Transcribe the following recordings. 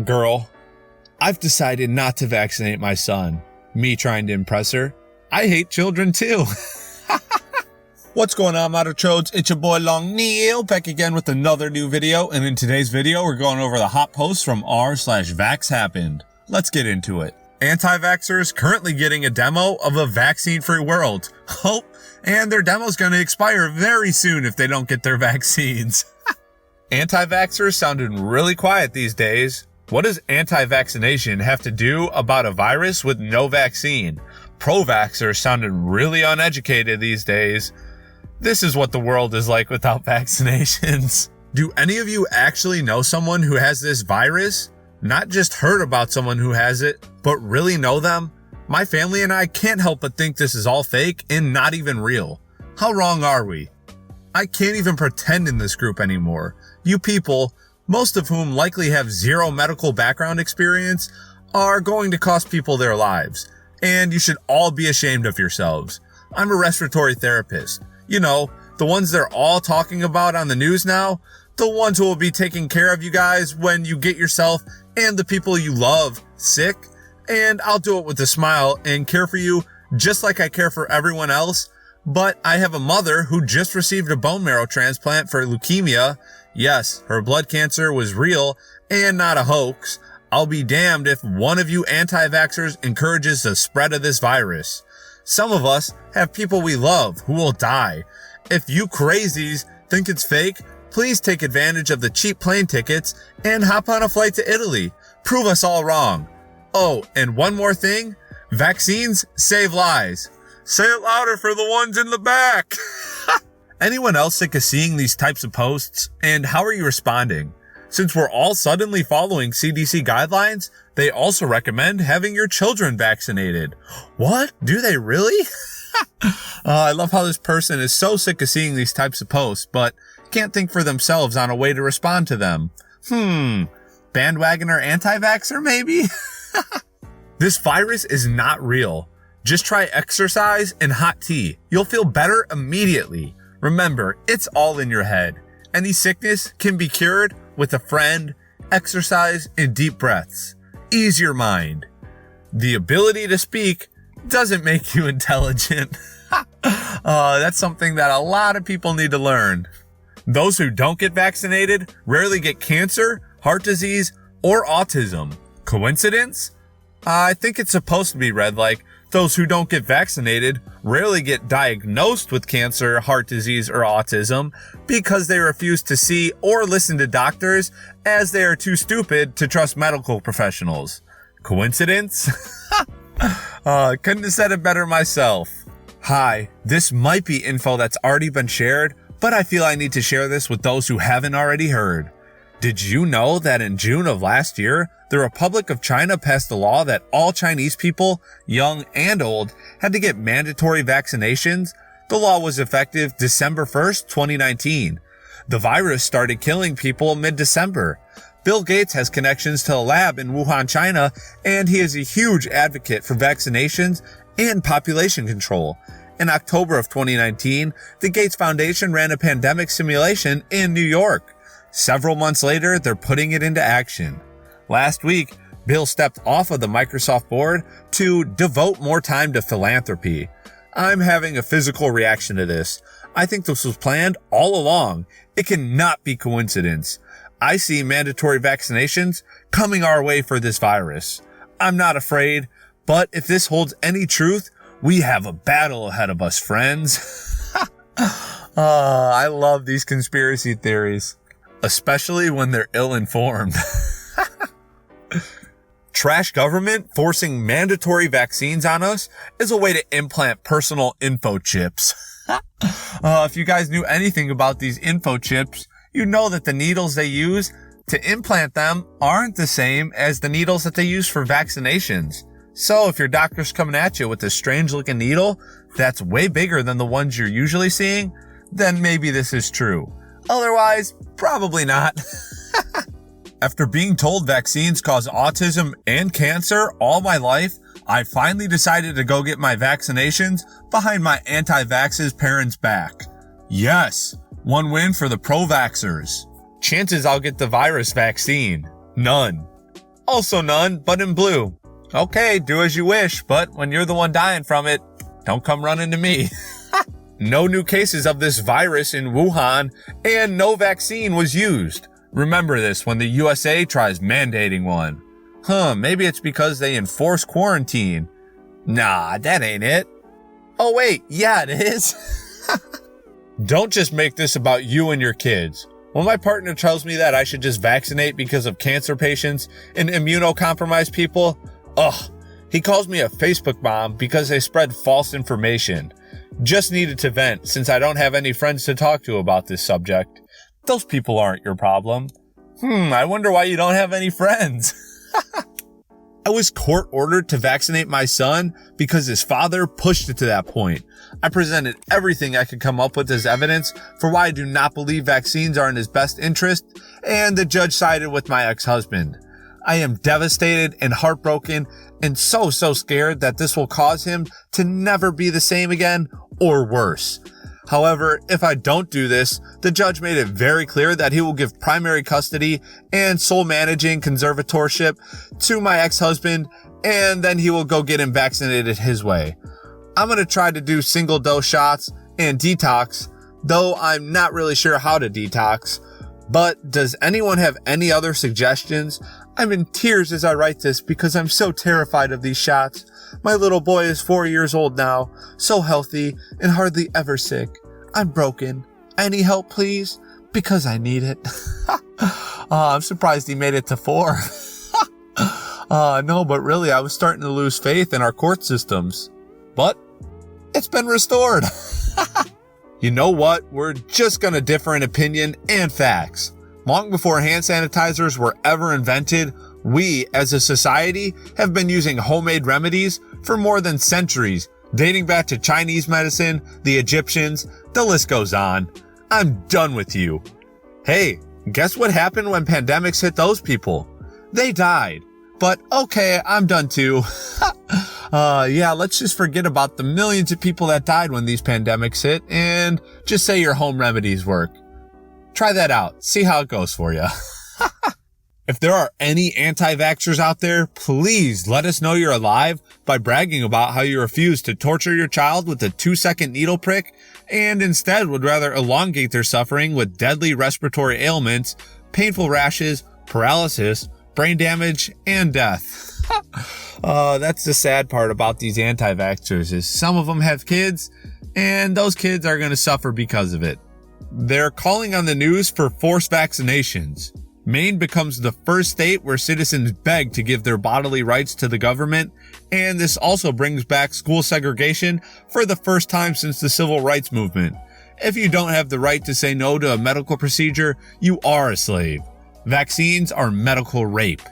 Girl, I've decided not to vaccinate my son. Me trying to impress her. I hate children too. What's going on, Modern Chodes? It's your boy Long Neil, back again with another new video, and in today's video we're going over the hot post from r/VaxxHappened. Let's get into it. Antivaxxers currently getting a demo of a vaccine-free world. Oh, and their demo's going to expire very soon if they don't get their vaccines. Anti-vaxxers sounding really quiet these days. What does anti-vaccination have to do about a virus with no vaccine? Pro-vaxxers sounding really uneducated these days. This is what the world is like without vaccinations. Do any of you actually know someone who has this virus? Not just heard about someone who has it, but really know them? My family and I can't help but think this is all fake and not even real. How wrong are we? I can't even pretend in this group anymore. You people, most of whom likely have zero medical background experience, are going to cost people their lives. And you should all be ashamed of yourselves. I'm a respiratory therapist. You know, the ones they're all talking about on the news now. The ones who will be taking care of you guys when you get yourself and the people you love sick. And I'll do it with a smile and care for you just like I care for everyone else. But I have a mother who just received a bone marrow transplant for leukemia. Yes, her blood cancer was real and not a hoax. I'll be damned if one of you anti-vaxxers encourages the spread of this virus. Some of us have people we love who will die. If you crazies think it's fake, please take advantage of the cheap plane tickets and hop on a flight to Italy. Prove us all wrong. Oh, and one more thing. Vaccines save lives. Say it louder for the ones in the back. Anyone else sick of seeing these types of posts? And how are you responding? Since we're all suddenly following CDC guidelines, they also recommend having your children vaccinated. What? Do they really? I love how this person is so sick of seeing these types of posts, but can't think for themselves on a way to respond to them. Bandwagoner anti-vaxxer maybe? This virus is not real. Just try exercise and hot tea. You'll feel better immediately. Remember, it's all in your head. Any sickness can be cured with a friend, exercise, and deep breaths. Ease your mind. The ability to speak doesn't make you intelligent. That's something that a lot of people need to learn. Those who don't get vaccinated rarely get cancer, heart disease, or autism. Coincidence? I think it's supposed to be read like, those who don't get vaccinated rarely get diagnosed with cancer, heart disease, or autism because they refuse to see or listen to doctors as they are too stupid to trust medical professionals. Coincidence? Couldn't have said it better myself. Hi, this might be info that's already been shared, but I feel I need to share this with those who haven't already heard. Did you know that in June of last year, the Republic of China passed a law that all Chinese people, young and old, had to get mandatory vaccinations? The law was effective December 1st, 2019. The virus started killing people mid-December. Bill Gates has connections to a lab in Wuhan, China, and he is a huge advocate for vaccinations and population control. In October of 2019, the Gates Foundation ran a pandemic simulation in New York. Several months later, they're putting it into action. Last week, Bill stepped off of the Microsoft board to devote more time to philanthropy. I'm having a physical reaction to this. I think this was planned all along. It cannot be coincidence. I see mandatory vaccinations coming our way for this virus. I'm not afraid, but if this holds any truth, we have a battle ahead of us, friends. I love these conspiracy theories, especially when they're ill-informed. Trash government forcing mandatory vaccines on us is a way to implant personal info chips. If you guys knew anything about these info chips, you know that the needles they use to implant them aren't the same as the needles that they use for vaccinations. So if your doctor's coming at you with a strange looking needle that's way bigger than the ones you're usually seeing, then maybe this is true. Otherwise, probably not. After being told vaccines cause autism and cancer all my life, I finally decided to go get my vaccinations behind my anti-vaxxers parents' back. Yes, one win for the pro-vaxxers. Chances I'll get the virus vaccine? None. Also none, but in blue. Okay, do as you wish, but when you're the one dying from it, don't come running to me. No new cases of this virus in Wuhan, and no vaccine was used. Remember this when the USA tries mandating one. Maybe it's because they enforce quarantine. Nah, that ain't it. Oh wait, yeah it is. Don't just make this about you and your kids. When my partner tells me that I should just vaccinate because of cancer patients and immunocompromised people, he calls me a Facebook bomb because they spread false information. Just needed to vent since I don't have any friends to talk to about this subject. Those people aren't your problem. I wonder why you don't have any friends. I was court ordered to vaccinate my son because his father pushed it to that point. I presented everything I could come up with as evidence for why I do not believe vaccines are in his best interest, and the judge sided with my ex-husband. I am devastated and heartbroken and so scared that this will cause him to never be the same again or worse. However, if I don't do this, the judge made it very clear that he will give primary custody and sole managing conservatorship to my ex-husband, and then he will go get him vaccinated his way. I'm going to try to do single dose shots and detox, though I'm not really sure how to detox. But does anyone have any other suggestions? I'm in tears as I write this because I'm so terrified of these shots. My little boy is 4 years old now, so healthy and hardly ever sick. I'm broken. Any help, please? Because I need it. I'm surprised he made it to 4. No, but really, I was starting to lose faith in our court systems. But it's been restored. You know what? We're just going to differ in opinion and facts. Long before hand sanitizers were ever invented, we, as a society, have been using homemade remedies for more than centuries, dating back to Chinese medicine, the Egyptians, the list goes on. I'm done with you. Hey, guess what happened when pandemics hit those people? They died. But okay, I'm done too. Yeah, let's just forget about the millions of people that died when these pandemics hit and just say your home remedies work. Try that out. See how it goes for you. If there are any anti-vaxxers out there, please let us know you're alive by bragging about how you refuse to torture your child with a 2-second needle prick and instead would rather elongate their suffering with deadly respiratory ailments, painful rashes, paralysis, brain damage, and death. That's the sad part about these anti-vaxxers is some of them have kids and those kids are going to suffer because of it. They're calling on the news for forced vaccinations. Maine becomes the first state where citizens beg to give their bodily rights to the government, and this also brings back school segregation for the first time since the civil rights movement. If you don't have the right to say no to a medical procedure, you are a slave. Vaccines are medical rape.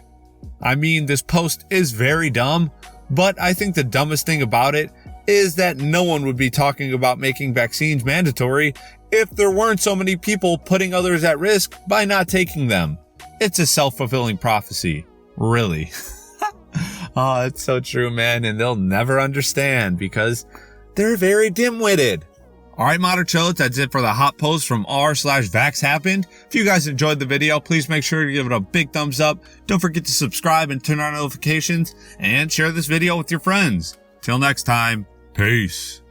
I mean, this post is very dumb, but I think the dumbest thing about it is that no one would be talking about making vaccines mandatory if there weren't so many people putting others at risk by not taking them. It's a self-fulfilling prophecy. Really. Oh, it's so true, man, and they'll never understand because they're very dim-witted. Alright, Moderchodes, that's it for the hot post from r/VaxxHappened. If you guys enjoyed the video, please make sure to give it a big thumbs up. Don't forget to subscribe and turn on notifications, and share this video with your friends. Till next time, peace.